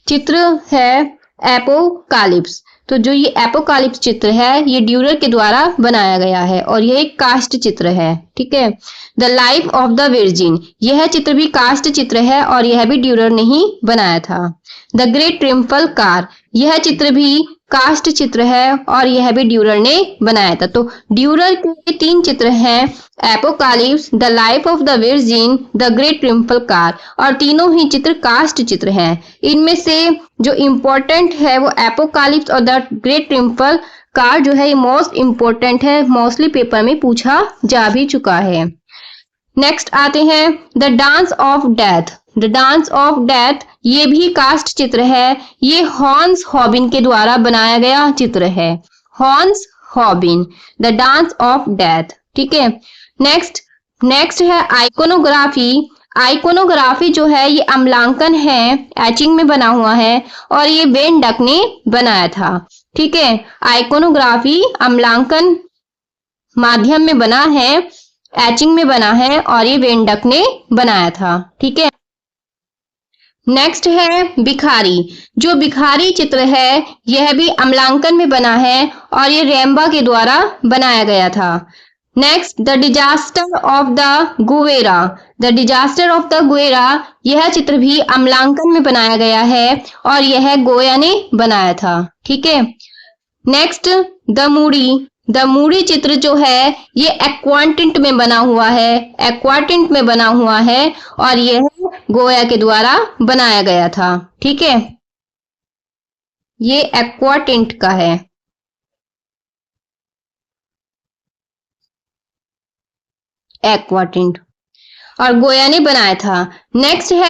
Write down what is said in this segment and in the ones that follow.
चित्र है एपोकालिप्स। तो जो ये एपोकालिप्स चित्र है ये ड्यूरर के द्वारा बनाया गया है और ये एक कास्ट चित्र है। ठीक है। The life of the virgin, यह चित्र भी कास्ट चित्र है और यह भी ड्यूरर ने ही बनाया था। द ग्रेट ट्रिम्फल कार, यह चित्र भी कास्ट चित्र है और यह भी ड्यूरर ने बनाया था। तो ड्यूरर के 3 चित्र हैं, apocalypse, the life of the virgin, the great triumphal car, और तीनों ही चित्र कास्ट चित्र हैं। इनमें से जो इम्पोर्टेंट है वो एपोकालिप्स और द ग्रेट ट्रिम्फल कार जो है ये मोस्ट इम्पोर्टेंट है, मोस्टली पेपर में पूछा जा भी चुका है। नेक्स्ट आते हैं the dance of death. The dance of death ये भी कास्ट चित्र है। ये हॉन्स हॉबिन के द्वारा बनाया गया चित्र है। हॉन्स हॉबिन, द डांस ऑफ डेथ। ठीक है। नेक्स्ट है आइकोनोग्राफी। आइकोनोग्राफी जो है ये अम्लांकन है, एचिंग में बना हुआ है और ये वेन डक ने बनाया था। ठीक है। आइकोनोग्राफी अम्लांकन माध्यम में बना है, एचिंग में बना है और ये वेन डक ने बनाया था। ठीक है। नेक्स्ट है भिखारी। जो भिखारी चित्र है यह भी अम्लांकन में बना है और ये रैम्बा के द्वारा बनाया गया था। Next the disaster of the Guevara. The disaster of the Guevara यह चित्र भी अम्लांकन में बनाया गया है और यह गोया ने बनाया था। ठीक है। Next the Moody. The Moody चित्र जो है ये एक्वाटिंट में बना हुआ है, एक्वाटिंट में बना हुआ है और यह गोया के द्वारा बनाया गया था। ठीक है। ये एक्वाटिंट का है। एक्वाटिंट और गोया ने बनाया था। नेक्स्ट है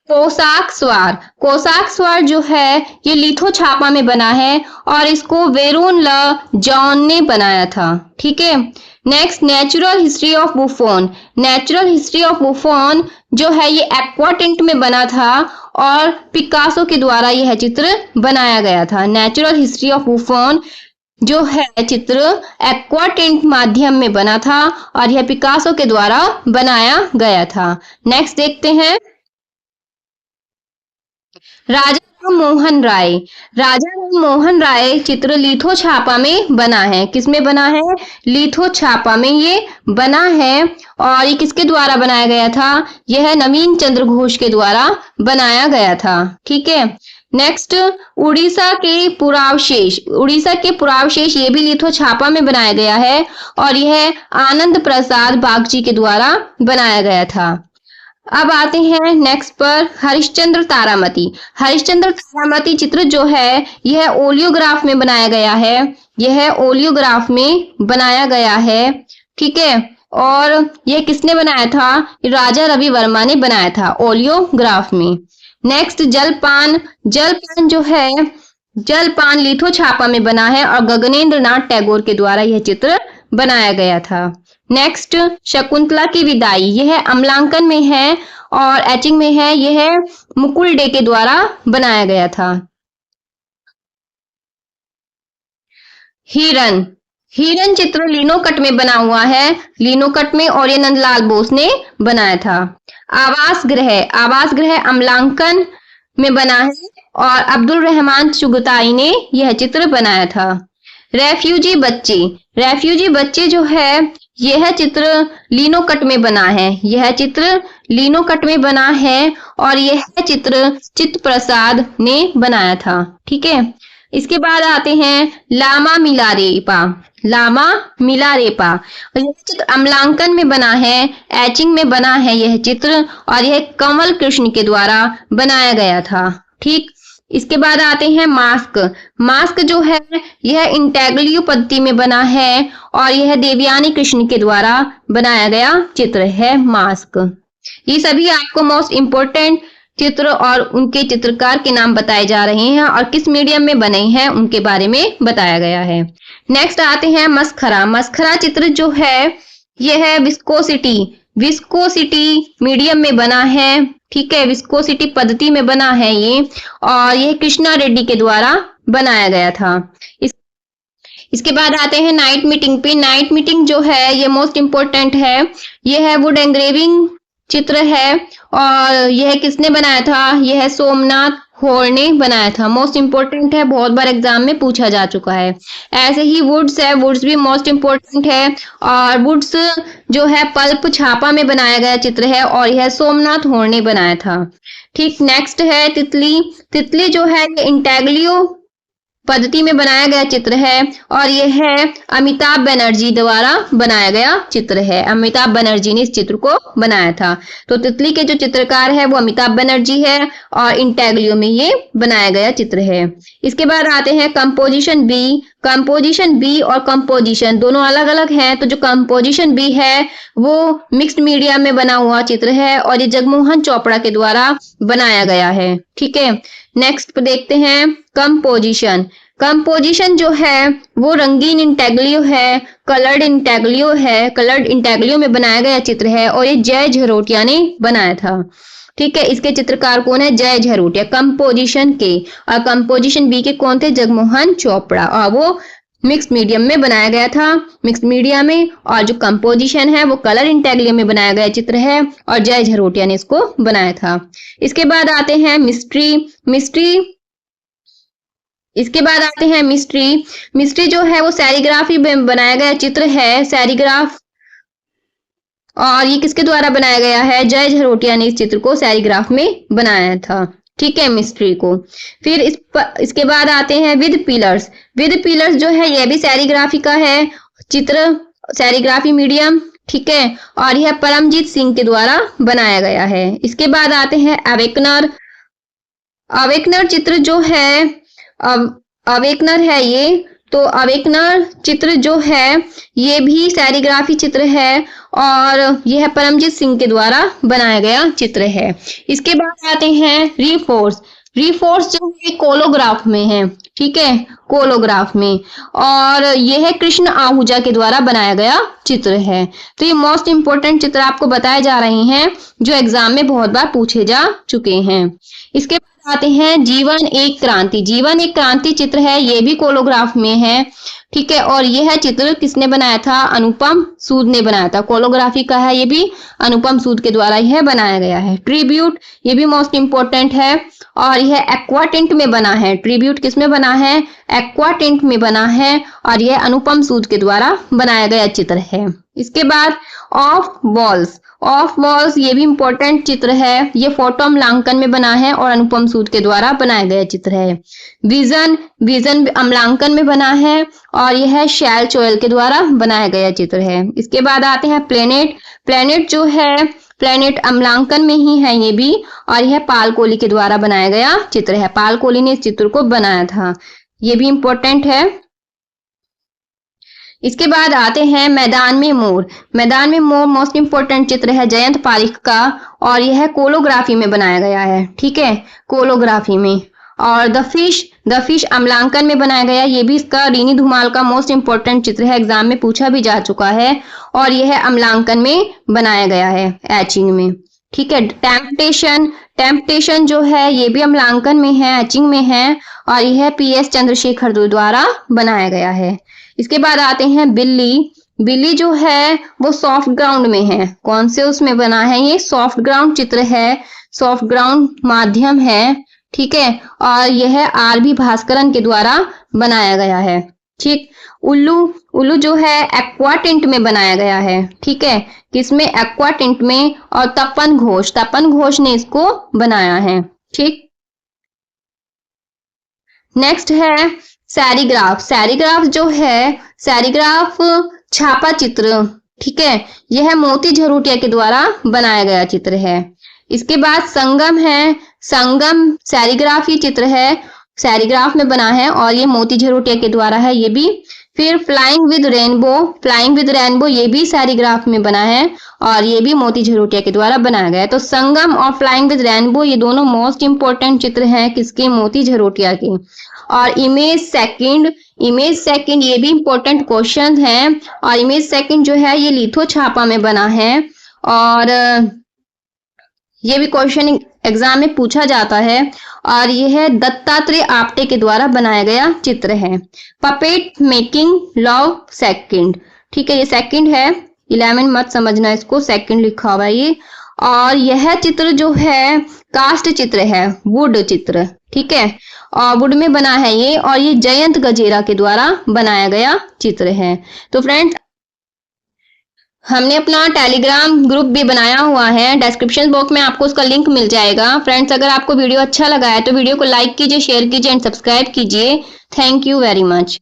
कोसाक स्वार। कोसाक स्वार जो है ये लिथो छापा में बना है और इसको वेरून ल जॉन ने बनाया था। ठीक है। Next natural history of Buffon. Natural history of Buffon जो है ये एक्वाटिंट में बना था और पिकासो के द्वारा यह चित्र बनाया गया था। नेचुरल हिस्ट्री ऑफ बुफोन जो है चित्र एक्वाटिंट माध्यम में बना था और यह पिकासो के द्वारा बनाया गया था। नेक्स्ट देखते हैं राजा राम मोहन राय। राजा राम मोहन राय चित्र लिथो छापा में बना है। किसमें बना है? लिथो छापा में ये बना है और ये किसके द्वारा बनाया गया था? यह नवीन चंद्र घोष के द्वारा बनाया गया था। ठीक है। नेक्स्ट उड़ीसा के पुरावशेष। उड़ीसा के पुरावशेष ये भी लिथो छापा में बनाया गया है और यह आनंद प्रसाद बागची के द्वारा बनाया गया था। अब आते हैं नेक्स्ट पर हरिश्चंद्र तारामती। हरिश्चंद्र तारामती चित्र जो है यह ओलियोग्राफ में बनाया गया है। यह ओलियोग्राफ में बनाया गया है। ठीक है। और यह किसने बनाया था? राजा रवि वर्मा ने बनाया था ओलियोग्राफ में। नेक्स्ट जलपान। जलपान जो है जलपान लिथो छापा में बना है और गगनेंद्र नाथ टैगोर के द्वारा यह चित्र बनाया गया था। नेक्स्ट शकुंतला की विदाई। यह अम्लांकन में है और एचिंग में है। यह मुकुल डे के द्वारा बनाया गया था। हिरन। हिरन चित्र लिनोकट में बना हुआ है। लिनोकट में और ये नंदलाल बोस ने बनाया था। आवास गृह। आवास गृह अम्लांकन में बना है और अब्दुल रहमान चुगताई ने यह चित्र बनाया था। रेफ्यूजी बच्चे। रेफ्यूजी बच्चे जो है यह चित्र लिनोकट में बना है। यह चित्र लिनोकट में बना है और यह चित्र चित्त प्रसाद ने बनाया था। ठीक है। इसके बाद आते हैं लामा मिलारेपा। लामा मिलारेपा यह चित्र अम्लांकन में बना है, एचिंग में बना है यह चित्र और यह कमल कृष्ण के द्वारा बनाया गया था। ठीक। इसके बाद आते हैं मास्क। मास्क जो है यह इंटेग्रलियो पद्धति में बना है और यह देवयानी कृष्ण के द्वारा बनाया गया चित्र है मास्क। ये सभी आपको मोस्ट इम्पोर्टेंट चित्र और उनके चित्रकार के नाम बताए जा रहे हैं और किस मीडियम में बने हैं उनके बारे में बताया गया है। नेक्स्ट आते हैं मस्खरा। मस्खरा चित्र जो है यह है विस्कोसिटी। विस्कोसिटी मीडियम में बना है। ठीक है। विस्कोसिटी पद्धति में बना है ये और यह कृष्णा रेड्डी के द्वारा बनाया गया था। इसके बाद आते हैं नाइट मीटिंग पे। नाइट मीटिंग जो है ये मोस्ट इम्पोर्टेंट है। यह है वुड एंग्रेविंग चित्र है और यह किसने बनाया था? यह सोमनाथ होर ने बनाया था। मोस्ट इंपोर्टेंट है, बहुत बार एग्जाम में पूछा जा चुका है। ऐसे ही वुड्स है, वुड्स भी मोस्ट इंपोर्टेंट है। और वुड्स जो है पल्प छापा में बनाया गया चित्र है और यह सोमनाथ होर ने बनाया था। ठीक, नेक्स्ट है तितली। तितली जो है इंटेग्लियो पद्धति में बनाया गया चित्र है और यह है अमिताभ बनर्जी द्वारा बनाया गया चित्र है। अमिताभ बनर्जी ने इस चित्र को बनाया था। तो तितली के जो चित्रकार है वो अमिताभ बनर्जी है और इंटेग्लियो में ये बनाया गया चित्र है। इसके बाद आते हैं कंपोजिशन बी। कंपोजिशन बी और कंपोजिशन दोनों अलग अलग हैं। तो जो कंपोजिशन बी है वो मिक्स्ड मीडिया में बना हुआ चित्र है और ये जगमोहन चोपड़ा के द्वारा बनाया गया है। ठीक है, नेक्स्ट देखते हैं कंपोजिशन। कंपोजिशन जो है वो रंगीन इंटेग्लियो है, कलर्ड इंटेग्लियो है। कलर्ड इंटेग्लियो में बनाया गया चित्र है और ये जय झरोटिया ने बनाया था। ठीक है, इसके चित्रकार कौन है? जय झरोटिया कंपोजिशन के। और कंपोजिशन बी के कौन थे? जगमोहन चोपड़ा। और वो मिक्स्ड मीडियम में बनाया गया था, मिक्स्ड मीडिया में। और जो कंपोजिशन है वो कलर इंटेग्लियो में बनाया गया चित्र है और जय झरोटिया ने इसको बनाया था। इसके बाद आते हैं मिस्ट्री। इसके बाद आते हैं मिस्ट्री जो है वो सैरीग्राफी में बनाया गया चित्र है, सैरीग्राफ। और ये किसके द्वारा बनाया गया है? जय झरोटिया ने इस चित्र को सैरीग्राफ में बनाया था। ठीक है, मिस्ट्री को। फिर इसके बाद आते हैं विद पिलर्स। विद पिलर्स जो है यह भी सैरीग्राफी का है चित्र, सैरीग्राफी मीडियम। ठीक है, और यह परमजीत सिंह के द्वारा बनाया गया है। इसके बाद आते हैं अवेकनर। अवेकनर चित्र जो है अवेकनर है ये। तो अवेकनर चित्र जो है ये भी सैरीग्राफी चित्र है और यह परमजीत सिंह के द्वारा बनाया गया चित्र है। इसके बाद आते हैं रीफोर्स। रीफोर्स जो है कोलोग्राफ में है। ठीक है, कोलोग्राफ में। और यह है कृष्ण आहूजा के द्वारा बनाया गया चित्र है। तो ये मोस्ट इंपोर्टेंट चित्र आपको बताए जा रहे हैं जो एग्जाम में बहुत बार पूछे जा चुके हैं। इसके बाद आते हैं जीवन एक क्रांति। जीवन एक क्रांति चित्र है, ये भी कोलोग्राफ में है। ठीक है, और यह चित्र किसने बनाया था? अनुपम सूद ने बनाया था। कोलोग्राफी का है, ये भी अनुपम सूद के द्वारा यह बनाया गया है। ट्रिब्यूट, ये भी मोस्ट इंपोर्टेंट है और यह एक्वाटिंट में बना है। ट्रिब्यूट किस में बना है? एक्वाटिंट में बना है और यह अनुपम सूद के द्वारा बनाया गया चित्र है। इसके बाद ऑफ वॉल्स। ऑफ वॉल्स ये भी इंपॉर्टेंट चित्र है, ये फोटो अमलांकन में बना है और अनुपम सूद के द्वारा बनाया गया चित्र है। विजन अमलांकन में बना है और यह शैल चोयल के द्वारा बनाया गया चित्र है। इसके बाद आते हैं प्लेनेट जो है प्लेनेट अमलांकन में ही है ये भी, और यह पाल कोहली के द्वारा बनाया गया चित्र है। पाल कोहली ने इस चित्र को बनाया था, ये भी इंपॉर्टेंट है। इसके बाद आते हैं मैदान में मोर। मैदान में मोर मोस्ट इंपोर्टेंट चित्र है जयंत पारिख का और यह कोलोग्राफी में बनाया गया है। ठीक है, कोलोग्राफी में। और द फिश अमलांकन में बनाया गया, ये भी इसका रीनी धुमाल का मोस्ट इंपोर्टेंट चित्र है, एग्जाम में पूछा भी जा चुका है और यह अमलांकन में बनाया गया है, एचिंग में। ठीक है, टेम्पटेशन जो है ये भी अमलांकन में है, एचिंग में है और यह PS चंद्रशेखर द्वारा बनाया गया है। इसके बाद आते हैं बिल्ली जो है वो सॉफ्ट ग्राउंड में है। कौन से उसमें बना है? ये सॉफ्ट ग्राउंड चित्र है, सॉफ्ट ग्राउंड माध्यम है। ठीक है, और यह RB भास्करन के द्वारा बनाया गया है। ठीक, उल्लू जो है एक्वाटिंट में बनाया गया है। ठीक है, किसमें? एक्वाटिंट में। और तपन घोष ने इसको बनाया है। ठीक, नेक्स्ट है सैरीग्राफ जो है सैरीग्राफ छापा चित्र। ठीक है, यह मोती झरोटिया के द्वारा बनाया गया चित्र है। इसके बाद संगम है, संगम सैरीग्राफी चित्र है, सैरीग्राफ में बना है और ये मोती झरोटिया के द्वारा है ये भी। फिर फ्लाइंग विद रेनबो ये भी सैरीग्राफ में बना है और ये भी मोती झरोटिया के द्वारा बनाया गया है। तो संगम और फ्लाइंग विद रेनबो ये दोनों मोस्ट इंपोर्टेंट चित्र हैं किसके? मोती झरोटिया के। और इमेज सेकंड ये भी इंपॉर्टेंट क्वेश्चन है और इमेज सेकंड जो है ये लिथो छापा में बना है और ये भी क्वेश्चन एग्जाम में पूछा जाता है और यह दत्तात्रेय आपटे के द्वारा बनाया गया चित्र है। Puppet making love second. ठीक है, ये सेकंड है, 11 मत समझना इसको, सेकंड लिखा हुआ है ये। और यह चित्र जो है कास्ट चित्र है, वुड चित्र। ठीक है, और वुड में बना है ये, और ये जयंत गजेरा के द्वारा बनाया गया चित्र है। तो फ्रेंड्स, हमने अपना टेलीग्राम ग्रुप भी बनाया हुआ है, डिस्क्रिप्शन बॉक्स में आपको उसका लिंक मिल जाएगा। फ्रेंड्स, अगर आपको वीडियो अच्छा लगा है तो वीडियो को लाइक कीजिए, शेयर कीजिए एंड सब्सक्राइब कीजिए। Thank you very much.